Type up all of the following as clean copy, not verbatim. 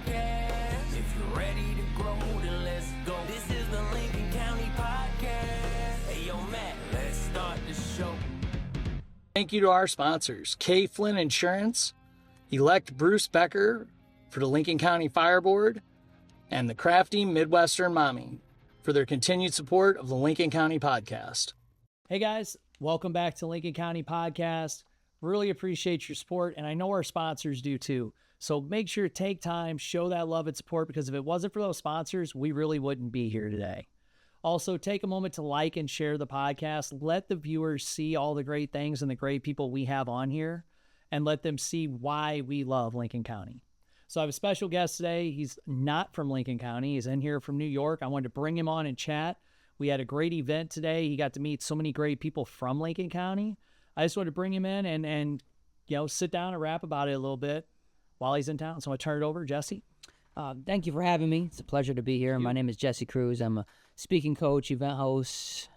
podcast. If you're ready to grow, then let's go. This is the Lincoln County Podcast. Hey, yo, Matt, let's start the show. Thank you to our sponsors, K. Flynn Insurance, elect Bruce Becker for the Lincoln County Fire Board, and the Crafty Midwestern Mommy for their continued support of the Lincoln County Podcast. Hey guys, welcome back to Lincoln County Podcast. Really appreciate your support, and I know our sponsors do too. So make sure to take time, show that love and support, because if it wasn't for those sponsors, we really wouldn't be here today. Also, take a moment to like and share the podcast. Let the viewers see all the great things and the great people we have on here, and let them see why we love Lincoln County. So I have a special guest today. He's not from Lincoln County. He's in here from New York. I wanted to bring him on and chat. We had a great event today. He got to meet so many great people from Lincoln County. I just wanted to bring him in and sit down and rap about it a little bit while he's in town. So I'm going to turn it over. Jesse. Thank you for having me. It's a pleasure to be here. My name is Jesse Cruz. I'm a speaking coach, event host,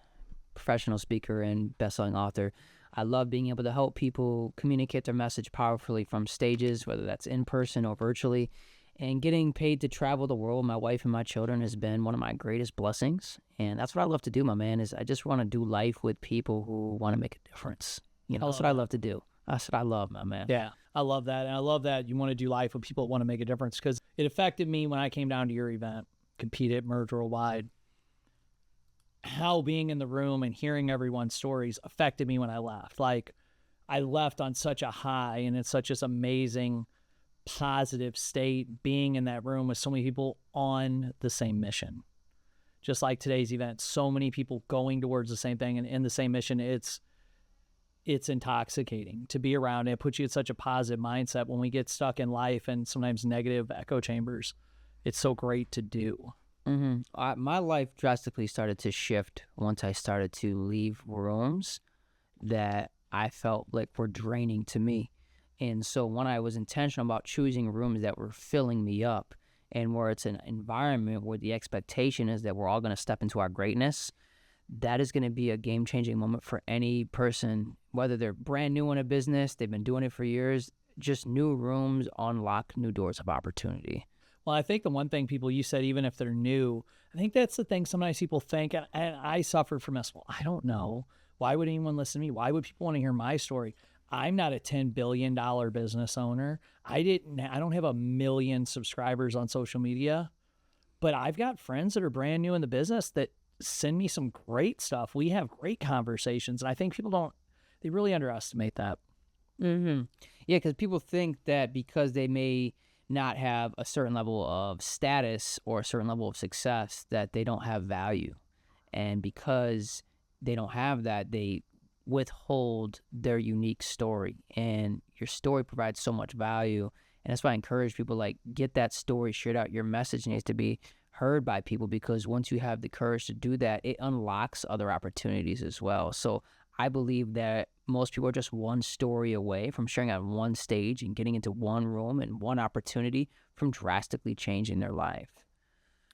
professional speaker, and best-selling author. I love being able to help people communicate their message powerfully from stages, whether that's in person or virtually. And getting paid to travel the world, my wife and my children, has been one of my greatest blessings. And that's what I love to do, my man, is I just want to do life with people who want to make a difference. That's what I love to do. That's what I love, my man. Yeah, I love that. And I love that you want to do life with people that want to make a difference, because it affected me when I came down to your event, competed, Merge Worldwide. How being in the room and hearing everyone's stories affected me when I left. Like, I left on such a high, and it's such this amazing, positive state being in that room with so many people on the same mission. Just like today's event, so many people going towards the same thing and in the same mission. It's intoxicating to be around. It puts you in such a positive mindset when we get stuck in life and sometimes negative echo chambers. It's so great to do. My life drastically started to shift once I started to leave rooms that I felt like were draining to me. And so when I was intentional about choosing rooms that were filling me up, and where it's an environment where the expectation is that we're all going to step into our greatness, that is going to be a game-changing moment for any person, whether they're brand new in a business, they've been doing it for years. Just new rooms unlock new doors of opportunity. Well, I think the one thing you said, even if they're new, I think that's the thing sometimes people think, and I suffered from this. Well, I don't know. Why would anyone listen to me? Why would people want to hear my story? I'm not a $10 billion business owner. I don't have 1 million subscribers on social media, but I've got friends that are brand new in the business that send me some great stuff. We have great conversations, and I think people they really underestimate that. Yeah, because people think that because they may not have a certain level of status or a certain level of success, that they don't have value. And because they don't have that, they withhold their unique story. And your story provides so much value. And that's why I encourage people, like, get that story shared out. Your message needs to be heard by people, because once you have the courage to do that, it unlocks other opportunities as well. So I believe that most people are just one story away from sharing on one stage and getting into one room and one opportunity from drastically changing their life.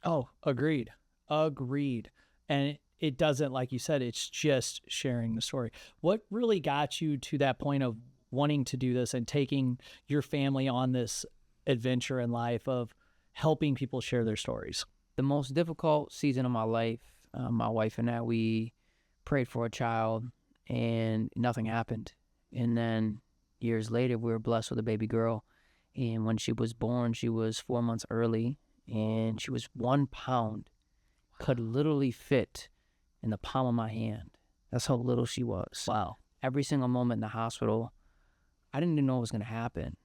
Oh, agreed. And it doesn't, like you said, it's just sharing the story. What really got you to that point of wanting to do this and taking your family on this adventure in life of helping people share their stories? The most difficult season of my life, my wife and I, we prayed for a child, and nothing happened. And then years later, we were blessed with a baby girl. And when she was born, she was 4 months early, and she was 1 pound, could literally fit in the palm of my hand. That's how little she was. Wow. Every single moment in the hospital, I didn't even know what was going to happen.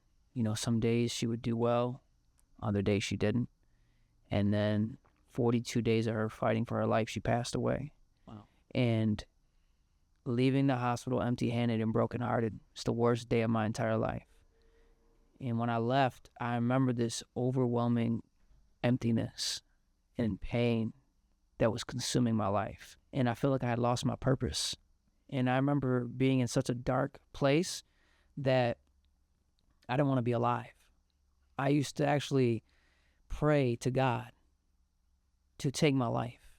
Some days she would do well, other days she didn't. And then 42 days of her fighting for her life, she passed away. Wow. And leaving the hospital empty-handed and brokenhearted, it's the worst day of my entire life. And when I left, I remember this overwhelming emptiness and pain that was consuming my life. And I feel like I had lost my purpose. And I remember being in such a dark place that I didn't want to be alive. I used to actually pray to God to take my life,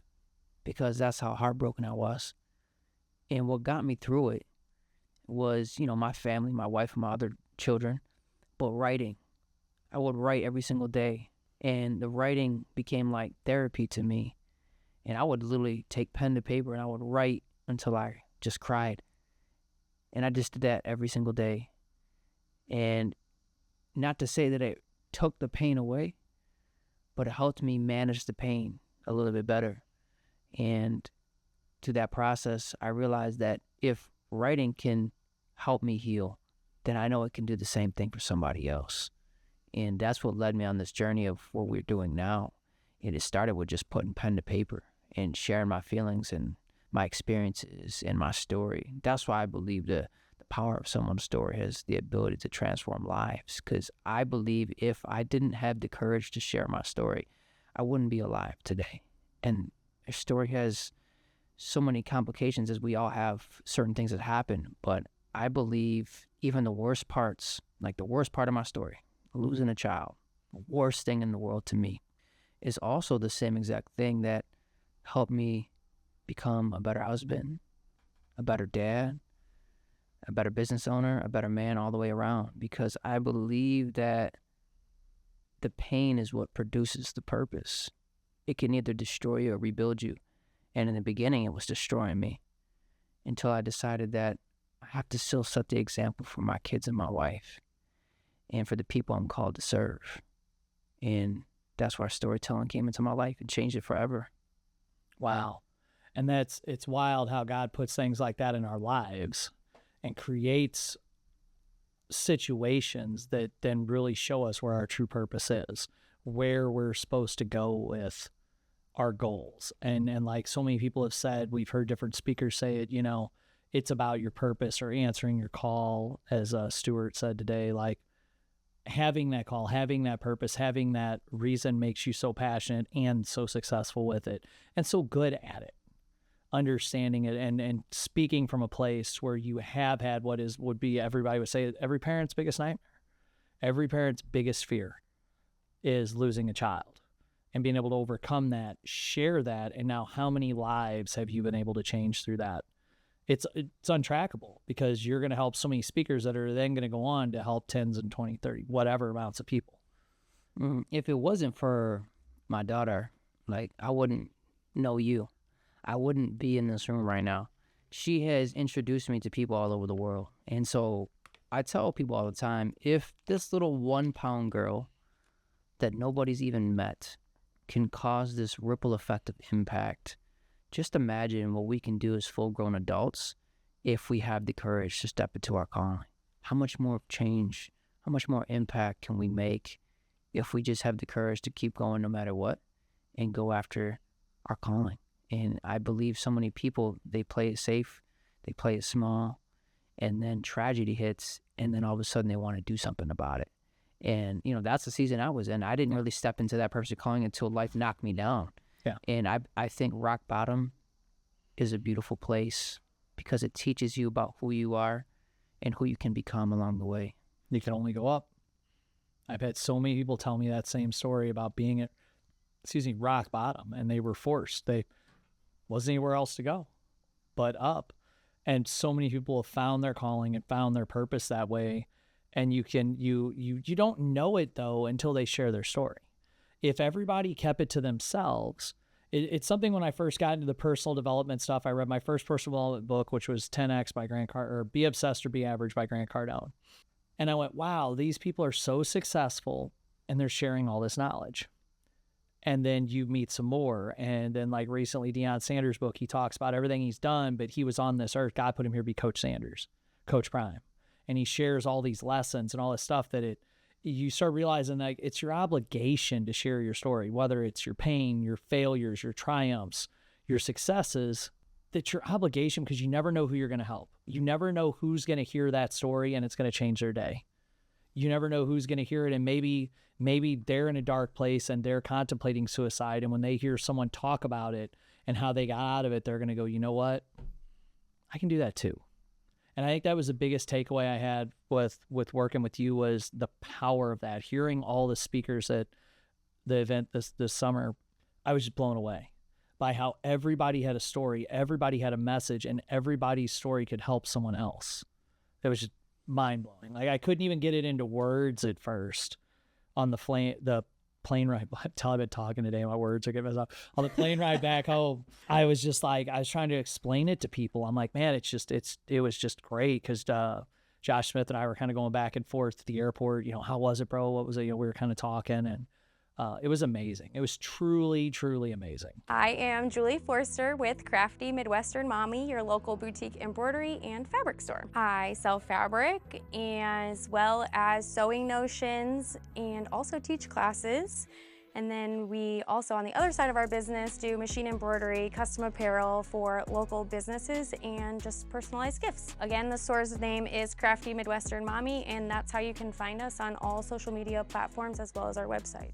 because that's how heartbroken I was. And what got me through it was, my family, my wife, and my other children, but writing. I would write every single day And the writing became like therapy to me. And I would literally take pen to paper and I would write until I just cried. And I just did that every single day. And not to say that it took the pain away, but it helped me manage the pain a little bit better. And through that process, I realized that if writing can help me heal, then I know it can do the same thing for somebody else. And that's what led me on this journey of what we're doing now. It started with just putting pen to paper and sharing my feelings and my experiences and my story. That's why I believe the power of someone's story has the ability to transform lives, because I believe if I didn't have the courage to share my story, I wouldn't be alive today. And a story has so many complications, as we all have certain things that happen, but I believe even the worst parts, like the worst part of my story, losing a child, the worst thing in the world to me, is also the same exact thing that helped me become a better husband, a better dad, a better business owner, a better man all the way around. Because I believe that the pain is what produces the purpose. It can either destroy you or rebuild you. And in the beginning, it was destroying me until I decided that I have to still set the example for my kids and my wife and for the people I'm called to serve. And that's why storytelling came into my life and changed it forever. Wow. And it's wild how God puts things like that in our lives and creates situations that then really show us where our true purpose is, where we're supposed to go with our goals. And like so many people have said, we've heard different speakers say it, you know, it's about your purpose or answering your call, as Stuart said today. Like, having that call, having that purpose, having that reason makes you so passionate and so successful with it and so good at it, understanding it and speaking from a place where you have had what would be, everybody would say, every parent's biggest nightmare. Every parent's biggest fear is losing a child, and being able to overcome that, share that. And now how many lives have you been able to change through that? It's untrackable, because you're going to help so many speakers that are then going to go on to help 10s and 20, 30, whatever amounts of people. If it wasn't for my daughter, like, I wouldn't know you. I wouldn't be in this room right now. She has introduced me to people all over the world. And so I tell people all the time, if this little 1-pound girl that nobody's even met can cause this ripple effect of impact, just imagine what we can do as full-grown adults if we have the courage to step into our calling. How much more change, how much more impact can we make if we just have the courage to keep going no matter what and go after our calling? And I believe so many people, they play it safe, they play it small, and then tragedy hits, and then all of a sudden they want to do something about it. And, you know, that's the season I was in. I didn't really step into that purpose of calling until life knocked me down. Yeah. And I think rock bottom is a beautiful place because it teaches you about who you are and who you can become along the way. You can only go up. I've had so many people tell me that same story about being at, rock bottom, and they were forced. They wasn't anywhere else to go but up. And so many people have found their calling and found their purpose that way. And you don't know it though until they share their story. If everybody kept it to themselves, it's something. When I first got into the personal development stuff, I read my first personal development book, which was 10X by Grant Cardone, or Be Obsessed or Be Average by Grant Cardone. And I went, wow, these people are so successful and they're sharing all this knowledge. And then you meet some more. And then, like recently, Deion Sanders' book, he talks about everything he's done, but he was on this earth. God put him here to be Coach Sanders, Coach Prime. And he shares all these lessons and all this stuff that you start realizing that it's your obligation to share your story, whether it's your pain, your failures, your triumphs, your successes. That's your obligation, because you never know who you're going to help. You never know who's going to hear that story and it's going to change their day. You never know who's going to hear it, and maybe they're in a dark place and they're contemplating suicide, and when they hear someone talk about it and how they got out of it, they're going to go, you know what? I can do that too. And I think that was the biggest takeaway I had with working with you, was the power of that. Hearing all the speakers at the event this summer, I was just blown away by how everybody had a story, everybody had a message, and everybody's story could help someone else. It was just mind-blowing. Like, I couldn't even get it into words at first on the plane ride, tell I've been talking today, my words are getting messed up. On the plane ride back home, I was just like, I was trying to explain it to people. I'm like, man, it was just great because Josh Smith and I were kind of going back and forth to the airport. How was it, bro? What was it? We were kind of talking, and it was amazing. It was truly, truly amazing. I am Julie Forster with Crafty Midwestern Mommy, your local boutique embroidery and fabric store. I sell fabric as well as sewing notions and also teach classes. And then we also, on the other side of our business, do machine embroidery, custom apparel for local businesses and just personalized gifts. Again, the store's name is Crafty Midwestern Mommy, and that's how you can find us on all social media platforms as well as our website.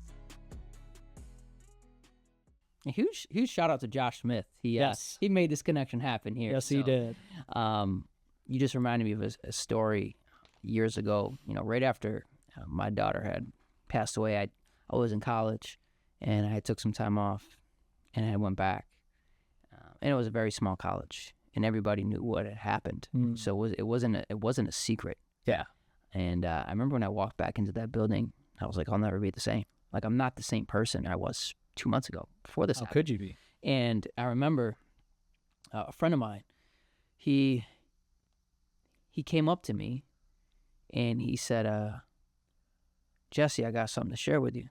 A huge shout out to Josh Smith. He made this connection happen here. Yes, he did. You just reminded me of a story years ago. Right after my daughter had passed away, I was in college, and I took some time off, and I went back, and it was a very small college, and everybody knew what had happened. So it wasn't a secret. Yeah. And I remember when I walked back into that building, I was like, I'll never be the same. Like, I'm not the same person I was 2 months ago before this happened. Could you be? And I remember a friend of mine, he came up to me and he said, Jesse, I got something to share with you.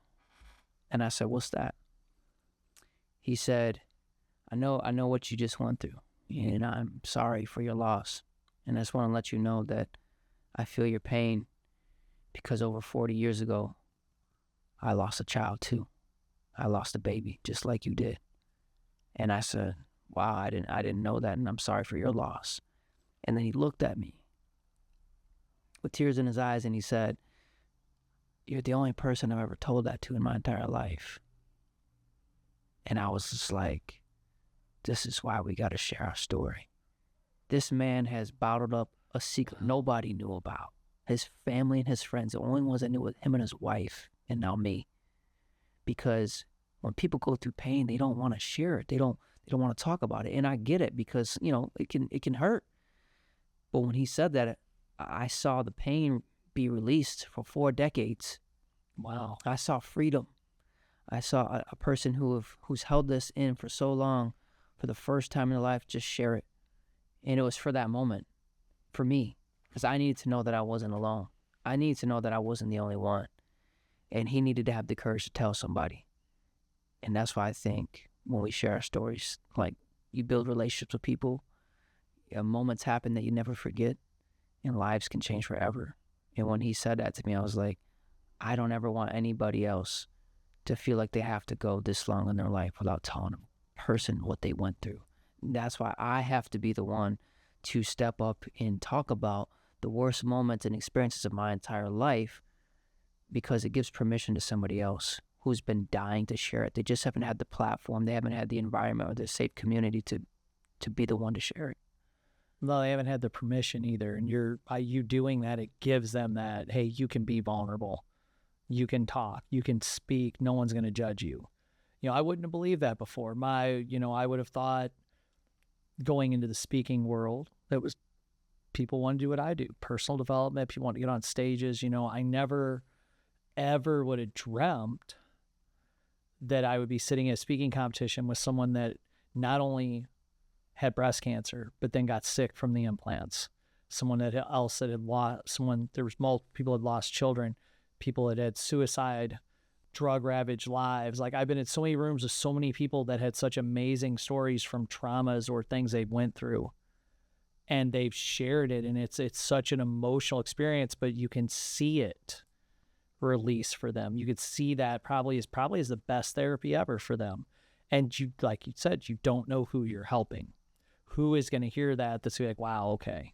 And I said, what's that? He said, I know what you just went through, and I'm sorry for your loss. And I just want to let you know that I feel your pain because over 40 years ago, I lost a child too. I lost a baby just like you did. And I said, wow, I didn't know that, and I'm sorry for your loss. And then he looked at me with tears in his eyes, and he said, you're the only person I've ever told that to in my entire life. And I was just like, this is why we got to share our story. This man has bottled up a secret nobody knew about. His family and his friends, the only ones that knew was him and his wife, and now me. Because when people go through pain, they don't want to share it. They don't want to talk about it. And I get it because, it can hurt. But when he said that, I saw the pain be released for 4 decades. Wow. I saw freedom. I saw a person who's held this in for so long, for the first time in their life, just share it. And it was for that moment, for me, because I needed to know that I wasn't alone. I needed to know that I wasn't the only one. And he needed to have the courage to tell somebody. And that's why I think when we share our stories, like, you build relationships with people, moments happen that you never forget, and lives can change forever. And when he said that to me, I was like, I don't ever want anybody else to feel like they have to go this long in their life without telling a person what they went through. And that's why I have to be the one to step up and talk about the worst moments and experiences of my entire life, because it gives permission to somebody else who's been dying to share it. They just haven't had the platform. They haven't had the environment or the safe community to be the one to share it. No, they haven't had the permission either. And by you doing that, it gives them that, hey, you can be vulnerable. You can talk. You can speak. No one's going to judge you. I wouldn't have believed that before. I would have thought going into the speaking world, that was people want to do what I do. Personal development. People want to get on stages. I never, ever would have dreamt that I would be sitting at a speaking competition with someone that not only had breast cancer, but then got sick from the implants. Someone that else that had lost, there was multiple people had lost children, people that had suicide, drug ravaged lives. Like, I've been in so many rooms with so many people that had such amazing stories from traumas or things they went through, and they've shared it, and it's such an emotional experience, but you can see it release for them. You could see that probably is the best therapy ever for them. And you, like you said, you don't know who you're helping. Who is going to hear that that's like, wow, okay.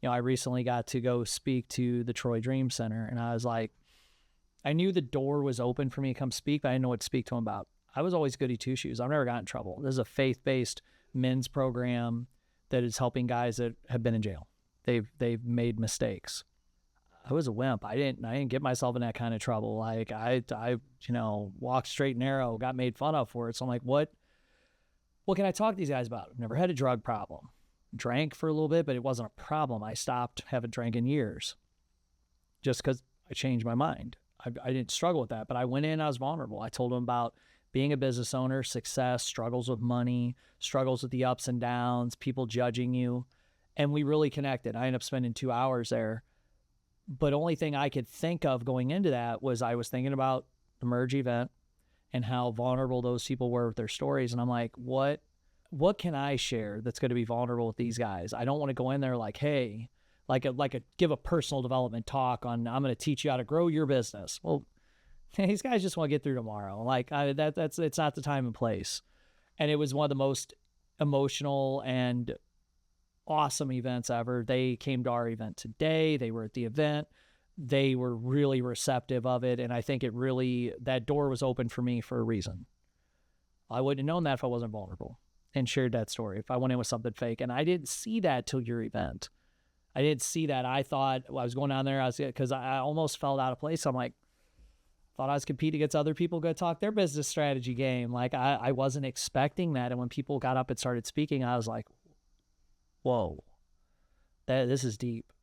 I recently got to go speak to the Troy Dream Center, and I was like, I knew the door was open for me to come speak, but I didn't know what to speak to them about. I was always goody two-shoes. I've never gotten in trouble. This is a faith-based men's program that is helping guys that have been in jail. They've made mistakes. I was a wimp. I didn't get myself in that kind of trouble. Like, I walked straight and narrow, got made fun of for it. So I'm like, what can I talk to these guys about? I've never had a drug problem. Drank for a little bit, but it wasn't a problem. I stopped, haven't drank in years just because I changed my mind. I didn't struggle with that, but I went in, I was vulnerable. I told them about being a business owner, success, struggles with money, struggles with the ups and downs, people judging you. And we really connected. I ended up spending 2 hours there. But only thing I could think of going into that was I was thinking about the merge event and how vulnerable those people were with their stories. And I'm like, what can I share that's going to be vulnerable with these guys? I don't want to go in there like, hey, give a personal development talk on, I'm going to teach you how to grow your business. Well, these guys just want to get through tomorrow. It's not the time and place. And it was one of the most emotional and awesome events ever. They came to our event today. They were at the event. They were really receptive of it. And I think that door was open for me for a reason. I wouldn't have known that if I wasn't vulnerable and shared that story, if I went in with something fake. And I didn't see that till your event. I didn't see that. I thought I was going down there, because I almost felt out of place. I'm like, thought I was competing against other people going to talk their business strategy game. Like I wasn't expecting that. And when people got up and started speaking, I was like, whoa, this is deep.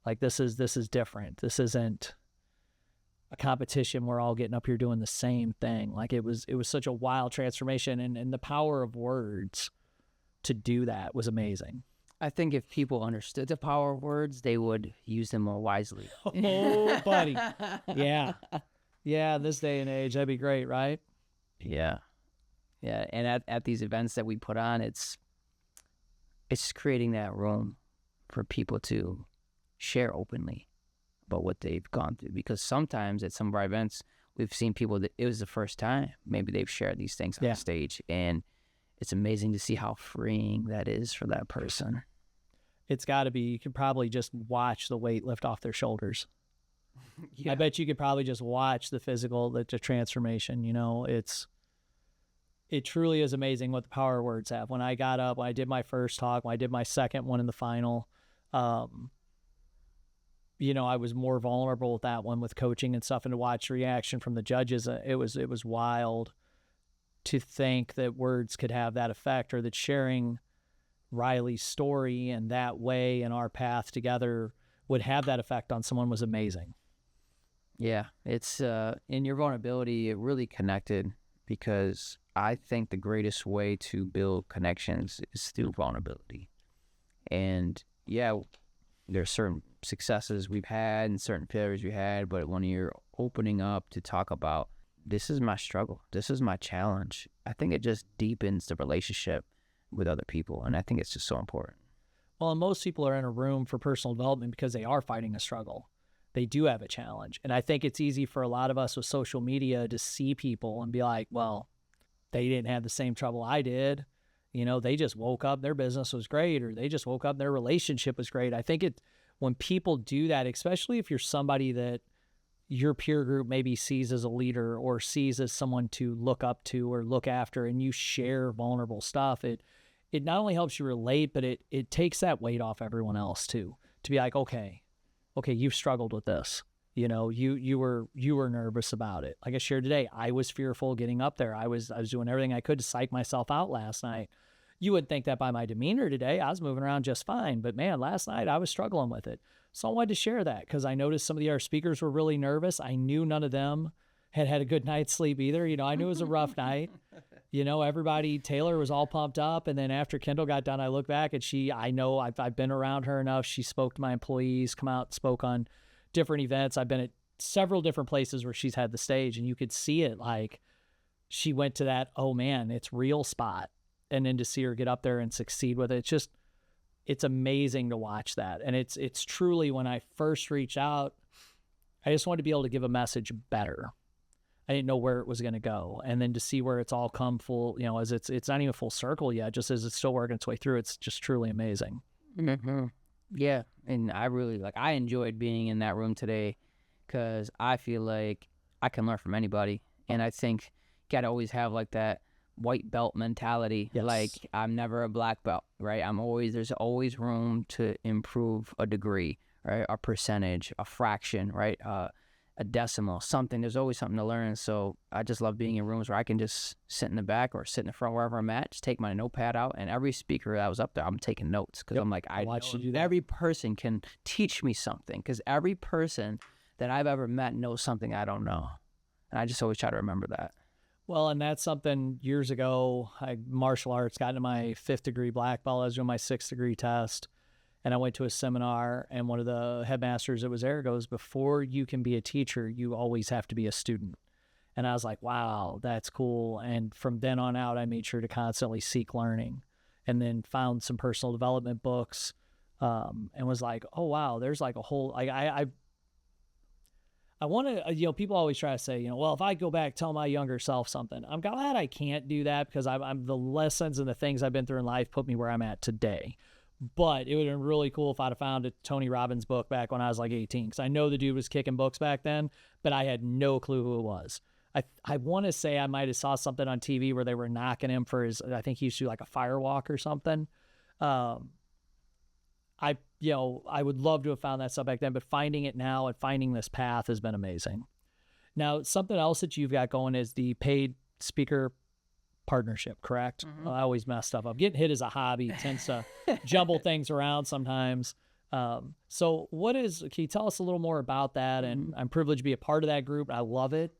Like this is different. This isn't a competition. We're all getting up here doing the same thing. Like it was such a wild transformation, and the power of words to do that was amazing. I think if people understood the power of words, they would use them more wisely. Oh, buddy. Yeah. Yeah, this day and age, that'd be great, right? Yeah. Yeah. And at these events that we put on, it's creating that room for people to share openly about what they've gone through. Because sometimes at some of our events, we've seen people that it was the first time maybe they've shared these things on stage. And it's amazing to see how freeing that is for that person. It's got to be. You can probably just watch the weight lift off their shoulders. Yeah. I bet you could probably just watch the physical, the transformation. It truly is amazing what the power of words have. When I got up, when I did my first talk, when I did my second one in the final, I was more vulnerable with that one with coaching and stuff, and to watch reaction from the judges, it was wild to think that words could have that effect, or that sharing Riley's story and that way and our path together would have that effect on someone was amazing. Yeah, it's in your vulnerability, it really connected, because I think the greatest way to build connections is through vulnerability. And yeah, there's certain successes we've had and certain failures we had, but when you're opening up to talk about, this is my struggle, this is my challenge, I think it just deepens the relationship with other people. And I think it's just so important. Well, and most people are in a room for personal development because they are fighting a struggle. They do have a challenge. And I think it's easy for a lot of us with social media to see people and be like, well, they didn't have the same trouble I did. They just woke up, their business was great, or they just woke up, their relationship was great. I think when people do that, especially if you're somebody that your peer group maybe sees as a leader or sees as someone to look up to or look after, and you share vulnerable stuff, it not only helps you relate, but it takes that weight off everyone else too, to be like, okay, you've struggled with this. You were nervous about it. Like I shared today, I was fearful getting up there. I was doing everything I could to psych myself out last night. You would think that by my demeanor today, I was moving around just fine. But man, last night I was struggling with it. So I wanted to share that because I noticed some of the other speakers were really nervous. I knew none of them had had a good night's sleep either. I knew it was a rough night. Everybody, Taylor was all pumped up. And then after Kendall got done, I look back and I know I've been around her enough. She spoke to my employees, come out, spoke on different events. I've been at several different places where she's had the stage, and you could see it. Like she went to that, oh man, it's real spot. And then to see her get up there and succeed with it, it's amazing to watch that. And it's truly, when I first reached out, I just wanted to be able to give a message better. I didn't know where it was going to go. And then to see where it's all come full, as it's not even full circle yet, just as it's still working its way through, it's just truly amazing. Mm-hmm. Yeah. And I enjoyed being in that room today because I feel like I can learn from anybody. And I think you got to always have like that white belt mentality. Yes. Like I'm never a black belt, right? There's always room to improve a degree, right? A percentage, a fraction, right? A decimal, something. There's always something to learn. So I just love being in rooms where I can just sit in the back or sit in the front, wherever I'm at, just take my notepad out, and every speaker that was up there, I'm taking notes because I'm like, I watch know you do that. every person can teach me something, because every person that I've ever met knows something I don't know. And I just always try to remember that. Well, and that's something years ago, martial arts, got into my 5th degree black belt. I was doing my 6th degree test, and I went to a seminar, and one of the headmasters that was there goes, before you can be a teacher, you always have to be a student. And I was like, wow, that's cool. And from then on out, I made sure to constantly seek learning, and then found some personal development books, and was like, oh, wow, there's like a whole, like, I want to, people always try to say, well, if I go back, tell my younger self something. I'm glad I can't do that, because I'm the lessons and the things I've been through in life put me where I'm at today. But it would have been really cool if I'd have found a Tony Robbins book back when I was like 18, because I know the dude was kicking books back then, but I had no clue who it was. I want to say I might have saw something on TV where they were knocking him for his, I think he used to do like a fire walk or something. I would love to have found that stuff back then, but finding it now and finding this path has been amazing. Now, something else that you've got going is the paid speaker partnership, correct? Mm-hmm. I always mess stuff up. Getting hit is a hobby, tends to jumble things around sometimes. So can you tell us a little more about that? And I'm privileged to be a part of that group. I love it.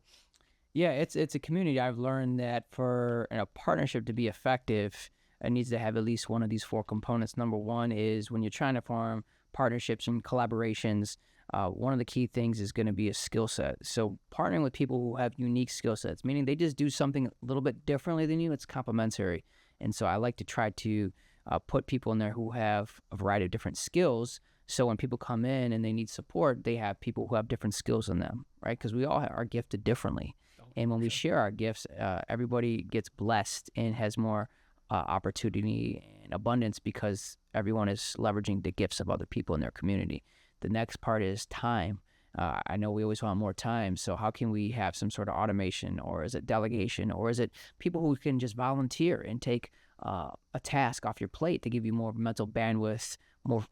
Yeah, it's a community. I've learned that for a partnership to be effective, it needs to have at least one of these 4 components. Number one is when you're trying to form partnerships and collaborations, one of the key things is going to be a skill set. So partnering with people who have unique skill sets, meaning they just do something a little bit differently than you, it's complementary. And so I like to try to put people in there who have a variety of different skills. So when people come in and they need support, they have people who have different skills in them, right? Because we all are gifted differently. And when we share our gifts, everybody gets blessed and has more opportunity and abundance, because everyone is leveraging the gifts of other people in their community. The next part is time. I know we always want more time, so how can we have some sort of automation, or is it delegation, or is it people who can just volunteer and take a task off your plate to give you more mental bandwidth,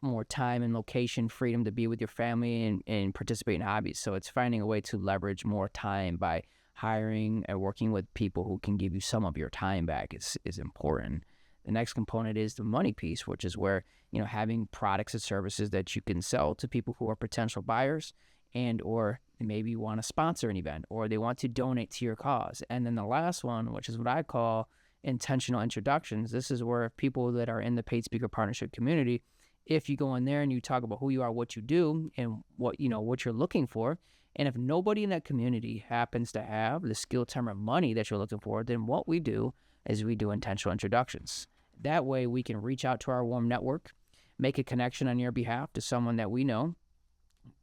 more time and location, freedom to be with your family and participate in hobbies. So it's finding a way to leverage more time by hiring and working with people who can give you some of your time back is important. The next component is the money piece, which is where, having products and services that you can sell to people who are potential buyers, and or maybe you want to sponsor an event, or they want to donate to your cause. And then the last one, which is what I call intentional introductions. This is where people that are in the paid speaker partnership community, if you go in there and you talk about who you are, what you do, and what you're looking for, and if nobody in that community happens to have the skill, time, or money that you're looking for, then what we do is we do intentional introductions. That way we can reach out to our warm network, make a connection on your behalf to someone that we know,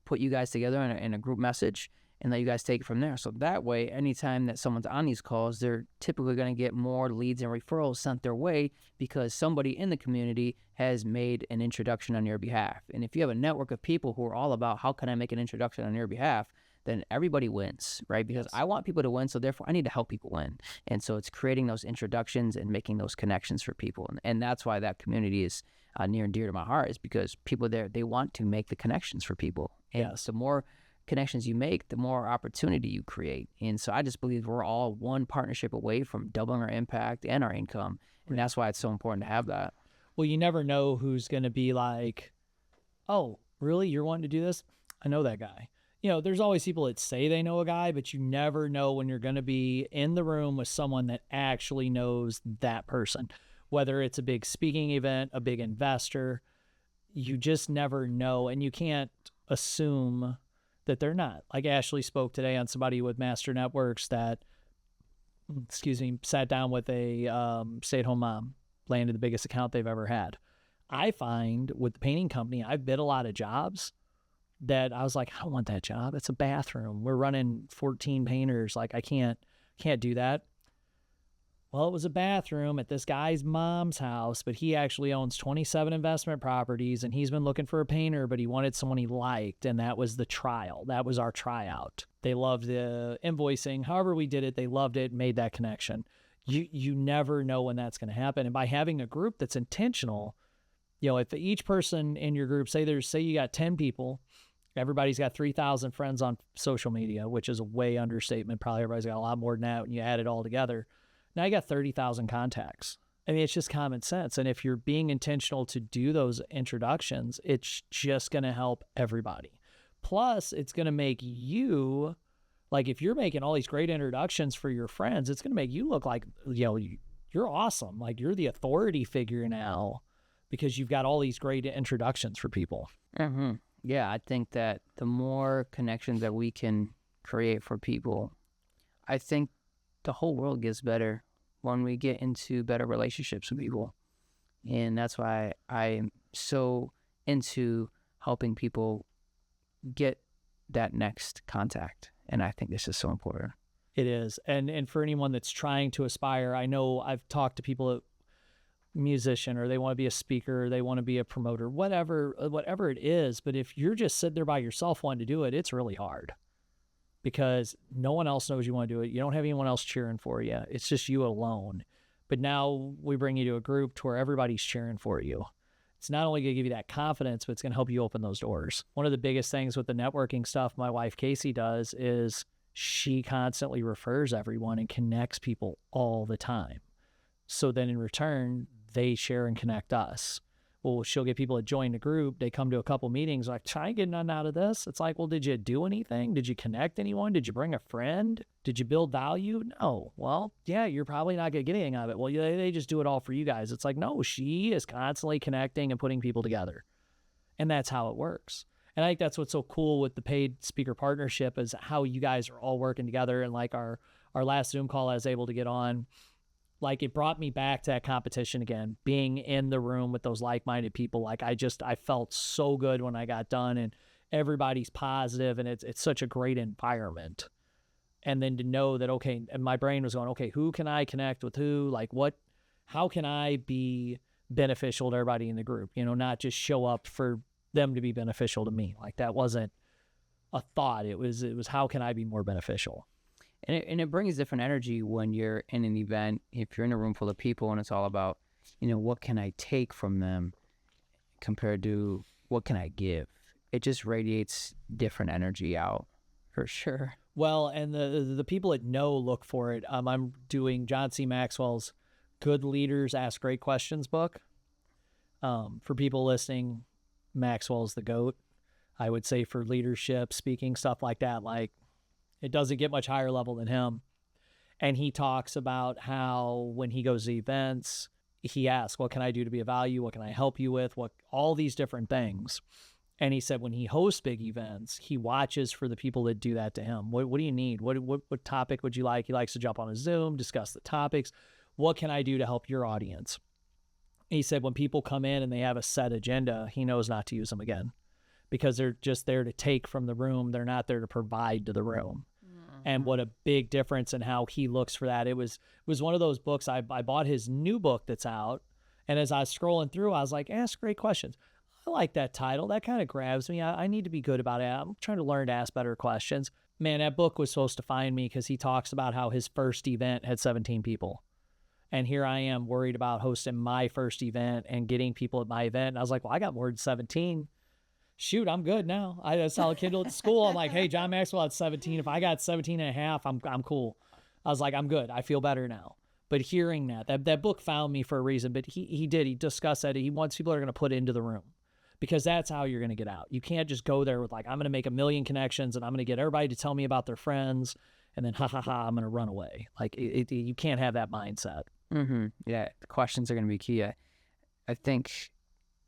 put you guys together in a group message, and let you guys take it from there. So that way, anytime that someone's on these calls, they're typically going to get more leads and referrals sent their way because somebody in the community has made an introduction on your behalf. And if you have a network of people who are all about how can I make an introduction on your behalf, then everybody wins, right? Because I want people to win, so therefore I need to help people win. And so it's creating those introductions and making those connections for people. And that's why that community is near and dear to my heart, is because people there, they want to make the connections for people. And the more connections you make, the more opportunity you create. And so I just believe we're all one partnership away from doubling our impact and our income. And that's why it's so important to have that. Well, you never know who's going to be like, oh, really? You're wanting to do this? I know that guy. There's always people that say they know a guy, but you never know when you're going to be in the room with someone that actually knows that person. Whether it's a big speaking event, a big investor, you just never know. And you can't assume that they're not. Like Ashley spoke today on somebody with Master Networks that, sat down with a stay-at-home mom, landed the biggest account they've ever had. I find with the painting company, I've bid a lot of jobs that I was like, I don't want that job. It's a bathroom. We're running 14 painters. Like, I can't do that. Well, it was a bathroom at this guy's mom's house, but he actually owns 27 investment properties, and he's been looking for a painter, but he wanted someone he liked, and that was the trial. That was our tryout. They loved the invoicing. However we did it, they loved it, made that connection. You never know when that's going to happen. And by having a group that's intentional, if each person in your group, say you got 10 people, everybody's got 3,000 friends on social media, which is a way understatement. Probably everybody's got a lot more than that when you add it all together. Now you got 30,000 contacts. I mean, it's just common sense. And if you're being intentional to do those introductions, it's just going to help everybody. Plus, it's going to make you, like, if you're making all these great introductions for your friends, it's going to make you look like, you're awesome. Like, you're the authority figure now because you've got all these great introductions for people. Mm-hmm. Yeah, I think that the more connections that we can create for people, I think the whole world gets better when we get into better relationships with people. And that's why I'm so into helping people get that next contact. And I think this is so important. It is. And for anyone that's trying to aspire, I know I've talked to people, musician, or they want to be a speaker, or they want to be a promoter, whatever it is. But if you're just sitting there by yourself wanting to do it, it's really hard because no one else knows you want to do it. You don't have anyone else cheering for you. It's just you alone. But now we bring you to a group to where everybody's cheering for you. It's not only going to give you that confidence, but it's going to help you open those doors. One of the biggest things with the networking stuff my wife Casey does is she constantly refers everyone and connects people all the time. So then in return, they share and connect us. Well, she'll get people to join the group. They come to a couple meetings like, try and get nothing out of this. It's like, well, did you do anything? Did you connect anyone? Did you bring a friend? Did you build value? No. Well, yeah, you're probably not going to get anything out of it. Well, they just do it all for you guys. It's like, no, she is constantly connecting and putting people together. And that's how it works. And I think that's what's so cool with the paid speaker partnership is how you guys are all working together. And like our last Zoom call I was able to get on, like it brought me back to that competition again, being in the room with those like-minded people. Like I felt so good when I got done and everybody's positive and it's such a great environment. And then to know that, okay, and my brain was going, okay, who can I connect with who? Like how can I be beneficial to everybody in the group? Not just show up for them to be beneficial to me. Like that wasn't a thought. It was how can I be more beneficial? And it brings different energy when you're in an event, if you're in a room full of people and it's all about, what can I take from them compared to what can I give? It just radiates different energy out for sure. Well, and the people that know look for it. I'm doing John C. Maxwell's Good Leaders Ask Great Questions book. For people listening, Maxwell's the GOAT. I would say for leadership, speaking, stuff like that, like, it doesn't get much higher level than him. And he talks about how when he goes to events, he asks, what can I do to be of value? What can I help you with? All these different things. And he said when he hosts big events, he watches for the people that do that to him. What do you need? What topic would you like? He likes to jump on a Zoom, discuss the topics. What can I do to help your audience? And he said when people come in and they have a set agenda, he knows not to use them again because they're just there to take from the room. They're not there to provide to the room. And what a big difference in how he looks for that. It was one of those books. I bought his new book that's out. And as I was scrolling through, I was like, ask great questions. I like that title. That kind of grabs me. I need to be good about it. I'm trying to learn to ask better questions. Man, that book was supposed to find me because he talks about how his first event had 17 people. And here I am worried about hosting my first event and getting people at my event. And I was like, well, I got more than 17. Shoot, I'm good now. I saw a kid at school. I'm like, hey, John Maxwell had 17. If I got 17 and a half, I'm cool. I was like, I'm good. I feel better now. But hearing that book found me for a reason. But he discussed that. He wants people that are going to put into the room because that's how you're going to get out. You can't just go there with like, I'm going to make 1 million connections and I'm going to get everybody to tell me about their friends. And then, I'm going to run away. Like you can't have that mindset. Mm-hmm. Yeah, the questions are going to be key. I think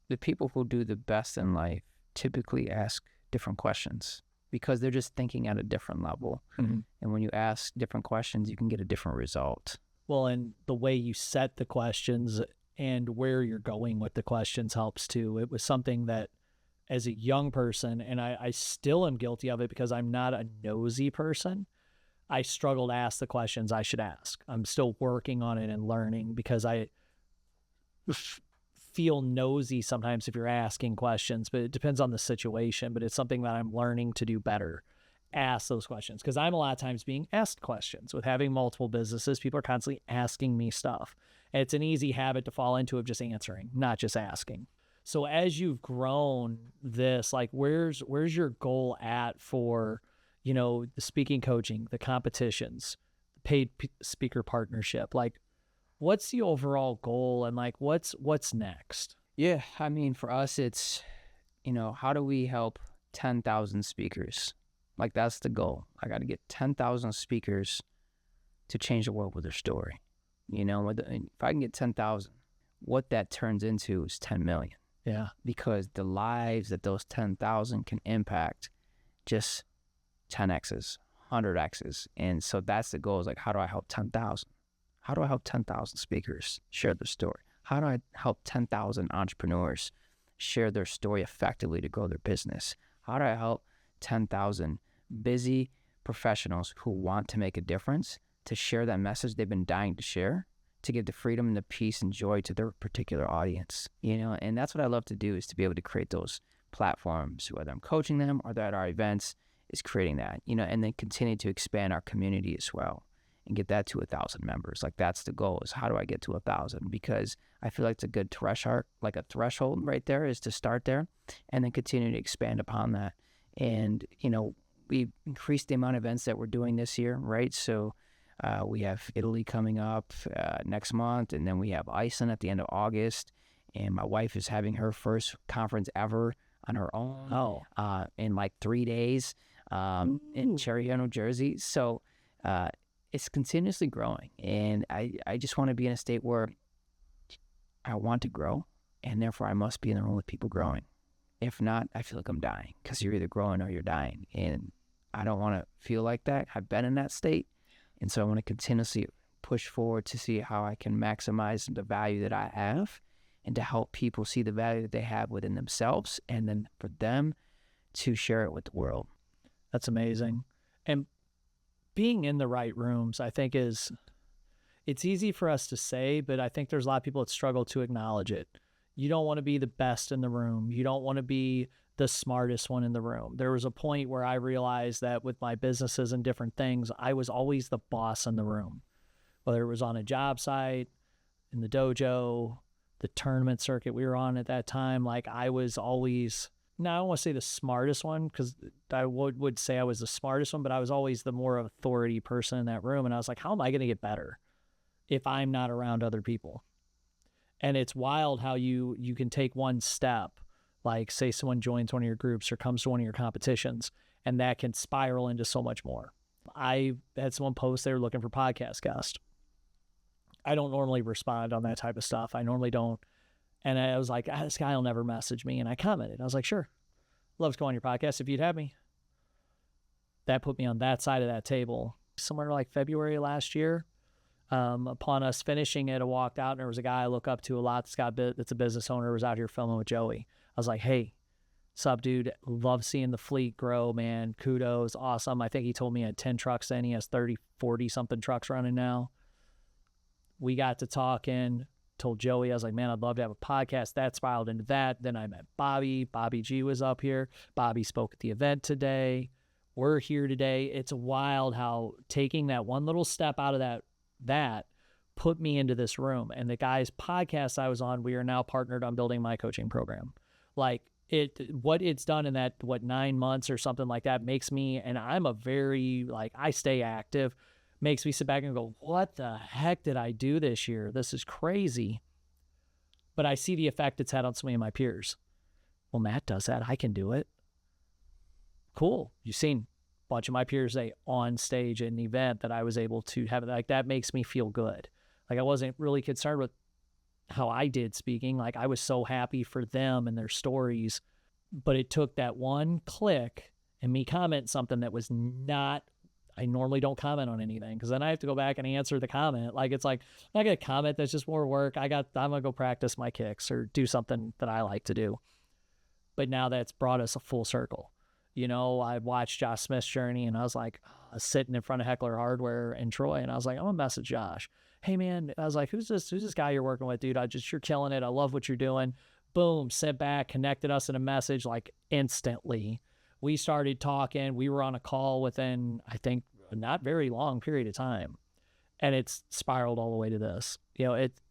the people who do the best in life typically ask different questions because they're just thinking at a different level. Mm-hmm. And when you ask different questions, you can get a different result. Well, and the way you set the questions and where you're going with the questions helps too. It was something that as a young person, and I still am guilty of it because I'm not a nosy person, I struggle to ask the questions I should ask. I'm still working on it and learning because I feel nosy sometimes if you're asking questions, but it depends on the situation. But it's something that I'm learning to do better. Ask those questions because I'm a lot of times being asked questions. With having multiple businesses, people are constantly asking me stuff. And it's an easy habit to fall into of just answering, not just asking. So as you've grown this, like where's your goal at for, the speaking coaching, the competitions, the paid speaker partnership? Like, what's the overall goal and like what's next? Yeah, I mean, for us, it's, how do we help 10,000 speakers. Like, that's the goal. I got to get 10,000 speakers to change the world with their story. You know, if I can get 10,000, what that turns into is 10 million. Yeah. Because the lives that those 10,000 can impact, just 10x's, 100x's. And so that's the goal, is like, how do I help 10,000? How do I help 10,000 speakers share their story? How do I help 10,000 entrepreneurs share their story effectively to grow their business? How do I help 10,000 busy professionals who want to make a difference to share that message they've been dying to share, to give the freedom and the peace and joy to their particular audience? You know, and that's what I love to do, is to be able to create those platforms, whether I'm coaching them or they're at our events, is creating that, you know, and then continue to expand our community as well and get that to 1,000 members. Like, that's the goal, is how do I get to 1,000? Because I feel like it's a good threshold, like a threshold right there, is to start there and then continue to expand upon that. And, you know, we've increased the amount of events that we're doing this year, right? So we have Italy coming up next month, and then we have Iceland at the end of August. And my wife is having her first conference ever on her own in like 3 days in Cherry Hill, New Jersey. So it's continuously growing. And I just want to be in a state where I want to grow, and therefore I must be in the room with people growing. If not, I feel like I'm dying, because you're either growing or you're dying. And I don't want to feel like that. I've been in that state. And so I want to continuously push forward to see how I can maximize the value that I have, and to help people see the value that they have within themselves, and then for them to share it with the world. That's amazing. And being in the right rooms, I think, it's easy for us to say, but I think there's a lot of people that struggle to acknowledge it. You don't want to be the best in the room. You don't want to be the smartest one in the room. There was a point where I realized that with my businesses and different things, I was always the boss in the room, whether it was on a job site, in the dojo, the tournament circuit we were on at that time. Like, I was always, now I don't want to say the smartest one, because I would say I was the smartest one, but I was always the more authority person in that room. And I was like, how am I going to get better if I'm not around other people? And it's wild how you can take one step, like say someone joins one of your groups or comes to one of your competitions, and that can spiral into so much more. I had someone post they were looking for podcast guest. I don't normally respond on that type of stuff. I normally don't. And I was like, this guy will never message me. And I commented. I was like, sure, love to go on your podcast if you'd have me. That put me on that side of that table. Somewhere like February last year, upon us finishing it, I walked out, and there was a guy I look up to a lot that's a business owner, was out here filming with Joey. I was like, hey, sup, dude? Love seeing the fleet grow, man. Kudos. Awesome. I think he told me he had 10 trucks then. He has 30, 40 something trucks running now. We got to talking, told Joey, I was like, man, I'd love to have a podcast. That spiraled into that. Then I met Bobby. Bobby G was up here. Bobby spoke at the event today. We're here today. It's wild how taking that one little step out of that put me into this room. And the guy's podcast I was on, we are now partnered on building my coaching program. Like, what it's done in that, 9 months or something like that, makes me, and I'm a very, like, I stay active, makes me sit back and go, what the heck did I do this year? This is crazy. But I see the effect it's had on so many of my peers. Well, Matt does that. I can do it. Cool. You've seen a bunch of my peers say on stage at an event that I was able to have. Like, that makes me feel good. Like, I wasn't really concerned with how I did speaking. Like, I was so happy for them and their stories. But it took that one click and me comment something that was not, I normally don't comment on anything, because then I have to go back and answer the comment. Like, it's like, I'm not going to comment. That's just more work. I'm going to go practice my kicks or do something that I like to do. But now that's brought us a full circle. You know, I watched Josh Smith's journey, and I was like, sitting in front of Heckler Hardware in Troy, and I was like, I'm going to message Josh. Hey, man, I was like, who's this guy you're working with, dude? You're killing it. I love what you're doing. Boom, sent back, connected us in a message like instantly. We started talking. We were on a call within, I think, a not very long period of time. And it's spiraled all the way to this. You know, it's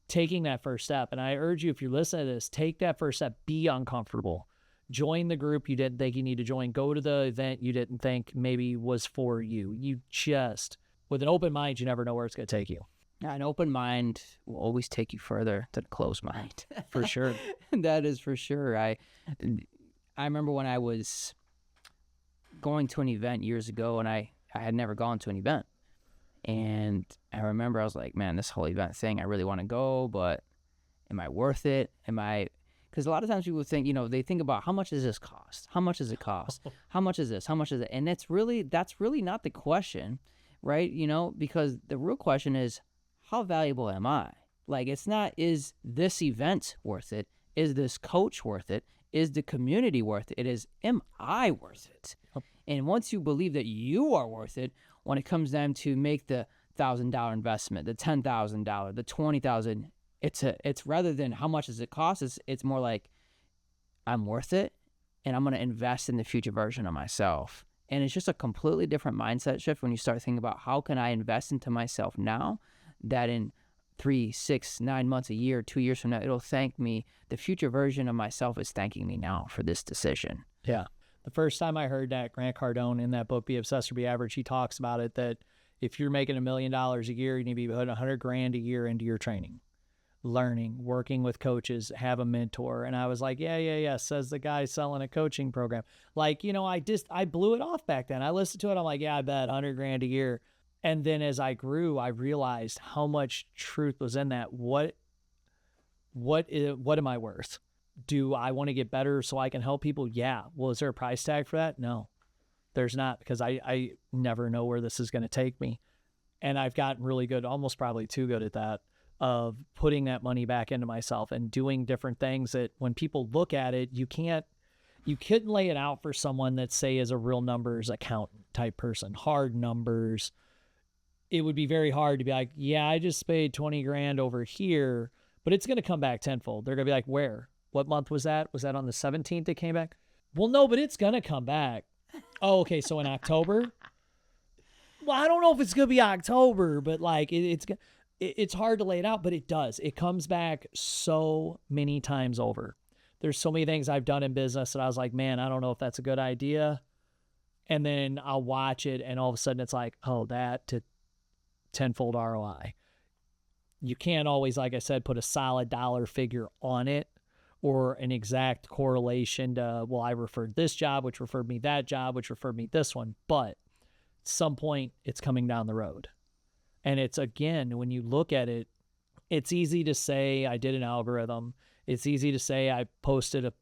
taking that first step. And I urge you, if you're listening to this, take that first step. Be uncomfortable. Join the group you didn't think you need to join. Go to the event you didn't think maybe was for you. You just, with an open mind, you never know where it's going to take you. Yeah, an open mind will always take you further than a closed mind. For sure. That is for sure. I I remember when I was going to an event years ago, and I had never gone to an event. And I remember I was like, man, this whole event thing, I really want to go, but am I worth it? Because a lot of times people think, they think about how much does this cost? How much does it cost? How much is this? How much is it? And that's really not the question, right? Because the real question is, how valuable am I? Like, it's not, is this event worth it? Is this coach worth it? Is the community worth it? It is, am I worth it? And once you believe that you are worth it, when it comes down to make the $1,000 investment, the $10,000, the $20,000, it's rather than how much does it cost, it's more like, I'm worth it, and I'm going to invest in the future version of myself. And it's just a completely different mindset shift when you start thinking about how can I invest into myself now that in 3, 6, 9 months, a year, 2 years from now, it'll thank me. The future version of myself is thanking me now for this decision. Yeah. The first time I heard that, Grant Cardone in that book, Be Obsessed or Be Average, he talks about it, that if you're making $1 million a year, you need to be putting $100,000 a year into your training, learning, working with coaches, have a mentor. And I was like, yeah, says the guy selling a coaching program. Like, I blew it off back then. I listened to it. I'm like, yeah, I bet $100,000 a year. And then as I grew, I realized how much truth was in that. What am I worth? Do I want to get better so I can help people? Yeah. Well, is there a price tag for that? No, there's not, because I never know where this is going to take me. And I've gotten really good, almost probably too good at that, of putting that money back into myself and doing different things that when people look at it, you couldn't lay it out for someone that, say, is a real numbers accountant type person, hard numbers. It would be very hard to be like, yeah, I just paid $20,000 over here, but it's going to come back tenfold. They're going to be like, where? What month was that? Was that on the 17th it came back? Well, no, but it's going to come back. Oh, okay. So in October? Well, I don't know if it's going to be October, but like it's hard to lay it out, but it does. It comes back so many times over. There's so many things I've done in business that I was like, man, I don't know if that's a good idea. And then I'll watch it, and all of a sudden it's like, oh, that to tenfold ROI. You can't always, like I said, put a solid dollar figure on it or an exact correlation to, well, I referred this job, which referred me that job, which referred me this one. But at some point, it's coming down the road. And it's, again, when you look at it, it's easy to say I did an algorithm. It's easy to say I posted a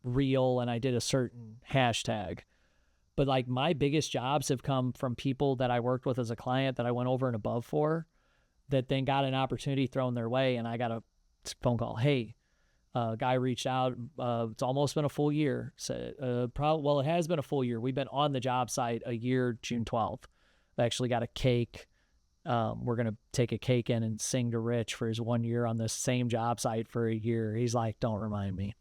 reel and I did a certain hashtag. But like, my biggest jobs have come from people that I worked with as a client that I went over and above for, that then got an opportunity thrown their way, and I got a phone call. Hey, guy reached out. It's almost been a full year. So, well, it has been a full year. We've been on the job site a year, June 12th. I actually got a cake. We're going to take a cake in and sing to Rich for his 1 year on this same job site for a year. He's like, don't remind me.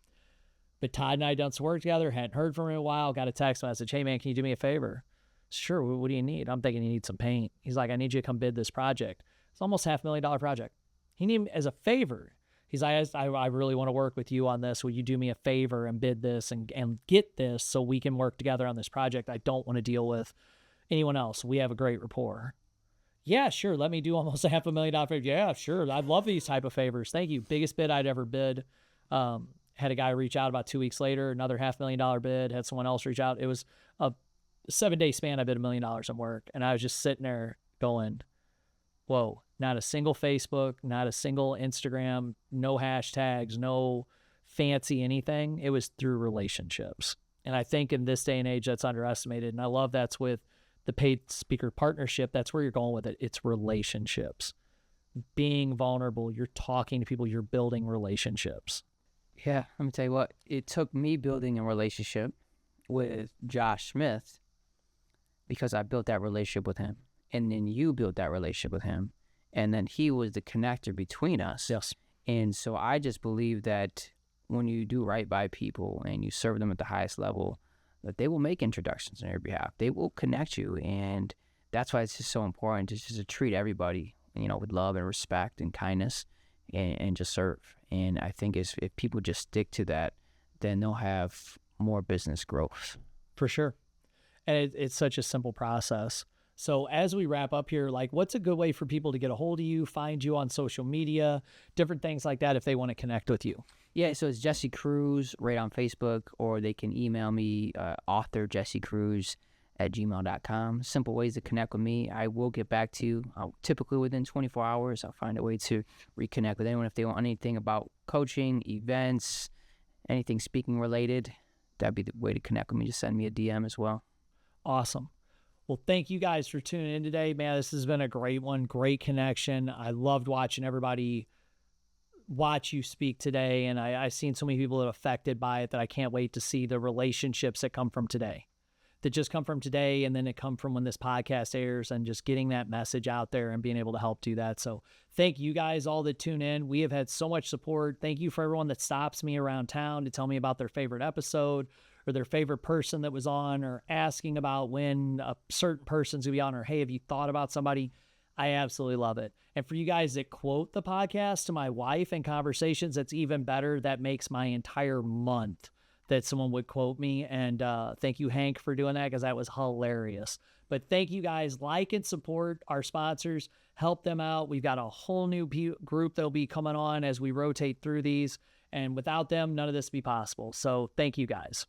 But Todd and I done some work together, hadn't heard from him in a while, got a text message. Hey, man, can you do me a favor? Sure, what do you need? I'm thinking you need some paint. He's like, I need you to come bid this project. It's almost $500,000 project. He needed me as a favor. He's like, I really want to work with you on this. Will you do me a favor and bid this and get this so we can work together on this project? I don't want to deal with anyone else. We have a great rapport. Yeah, sure. Let me do almost a $500,000 favor. Yeah, sure. I love these type of favors. Thank you. Biggest bid I'd ever bid. Had a guy reach out about 2 weeks later, another $500,000 bid, had someone else reach out. It was a 7-day span. I bid $1 million in work. And I was just sitting there going, whoa, not a single Facebook, not a single Instagram, no hashtags, no fancy anything. It was through relationships. And I think in this day and age, that's underestimated. And I love that's with the paid speaker partnership. That's where you're going with it. It's relationships. Being vulnerable. You're talking to people. You're building relationships. Yeah, let me tell you what. It took me building a relationship with Josh Smith because I built that relationship with him. And then you built that relationship with him. And then he was the connector between us. Yes. And so I just believe that when you do right by people and you serve them at the highest level, that they will make introductions on your behalf. They will connect you. And that's why it's just so important just to treat everybody, with love and respect and kindness and just serve. And I think if people just stick to that, then they'll have more business growth. For sure. And it's such a simple process. So as we wrap up here, like what's a good way for people to get a hold of you, find you on social media, different things like that if they want to connect with you? Yeah, so it's Jesse Cruz right on Facebook, or they can email me, author Jesse Cruz at gmail.com. Simple ways to connect with me. I will get back to you. Typically within 24 hours, I'll find a way to reconnect with anyone if they want anything about coaching, events, anything speaking related. That'd be the way to connect with me. Just send me a DM as well. Awesome. Well, thank you guys for tuning in today. Man, this has been a great one. Great connection. I loved watching everybody watch you speak today. And I've seen so many people that are affected by it that I can't wait to see the relationships that come from today. That just come from today, and then it come from when this podcast airs, and just getting that message out there and being able to help do that. So thank you guys all that tune in. We have had so much support. Thank you for everyone that stops me around town to tell me about their favorite episode or their favorite person that was on, or asking about when a certain person's gonna be on, or hey, have you thought about somebody? I absolutely love it. And for you guys that quote the podcast to my wife in conversations, that's even better. That makes my entire month that someone would quote me. And thank you, Hank, for doing that, because that was hilarious. But thank you guys. Like and support our sponsors. Help them out. We've got a whole new group that'll be coming on as we rotate through these. And without them, none of this would be possible. So thank you guys.